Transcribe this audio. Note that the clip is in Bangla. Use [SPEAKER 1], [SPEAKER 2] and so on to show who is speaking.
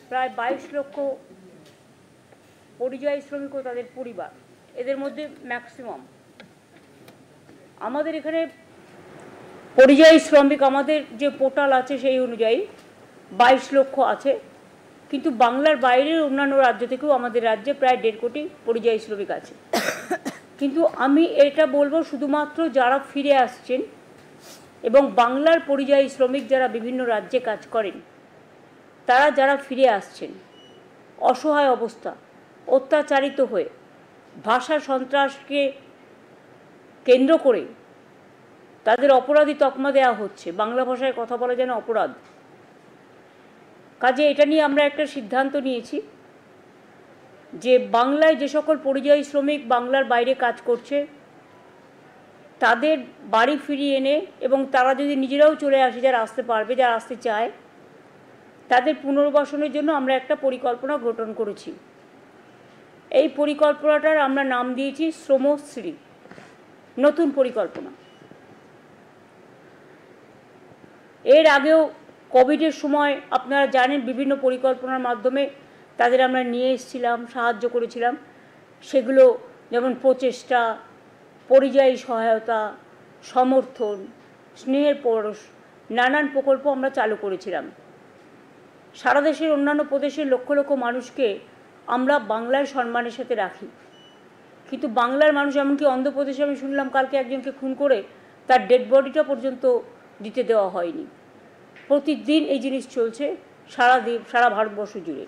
[SPEAKER 1] প্রায় 22 লক্ষ পরিযায়ী শ্রমিক ও তাদের পরিবার, এদের মধ্যে ম্যাক্সিমাম আমাদের এখানে পরিযায়ী শ্রমিক, আমাদের যে পোর্টাল আছে সেই অনুযায়ী 22 লক্ষ আছে, কিন্তু বাংলার বাইরের অন্যান্য রাজ্য থেকেও আমাদের রাজ্যে প্রায় 1.5 কোটি পরিযায়ী শ্রমিক আছে। কিন্তু আমি এটা বলবো শুধুমাত্র যারা ফিরে আসছেন এবং বাংলার পরিযায়ী শ্রমিক যারা বিভিন্ন রাজ্যে কাজ করেন, তারা যারা ফিরে আসছেন অসহায় অবস্থা, অত্যাচারিত হয়ে, ভাষা সন্ত্রাসকে কেন্দ্র করে তাদের অপরাধী তকমা দেওয়া হচ্ছে, বাংলা ভাষায় কথা বলা যেন অপরাধ। কাজে এটা নিয়ে আমরা একটা সিদ্ধান্ত নিয়েছি যে বাংলায় যে সকল পরিযায়ী শ্রমিক বাংলার বাইরে কাজ করছে তাদের বাড়ি ফিরিয়ে এনে এবং তারা যদি নিজেরাও চলে আসে, যারা আসতে পারবে, যারা আসতে চায়, তাদের পুনর্বাসনের জন্য আমরা একটা পরিকল্পনা গঠন করেছি। এই পরিকল্পনাটার আমরা নাম দিয়েছি শ্রমশ্রী, নতুন পরিকল্পনা। এর আগেও কোভিডের সময় আপনারা জানেন বিভিন্ন পরিকল্পনার মাধ্যমে তাদের আমরা নিয়ে এসেছিলাম, সাহায্য করেছিলাম। সেগুলো যেমন প্রচেষ্টা, পরিযায়ী সহায়তা, সমর্থন, স্নেহের পরশ, নানান প্রকল্প আমরা চালু করেছিলাম। সারা দেশের অন্যান্য প্রদেশের লক্ষ লক্ষ মানুষকে আমরা বাংলায় সম্মানের সাথে রাখি, কিন্তু বাংলার মানুষ, এমনকি অন্ধ্রপ্রদেশে আমি শুনলাম কালকে একজনকে খুন করে তার ডেড বডিটা পর্যন্ত দিতে দেওয়া হয়নি। প্রতিদিন এই জিনিস চলছে সারা ভারতবর্ষ জুড়ে।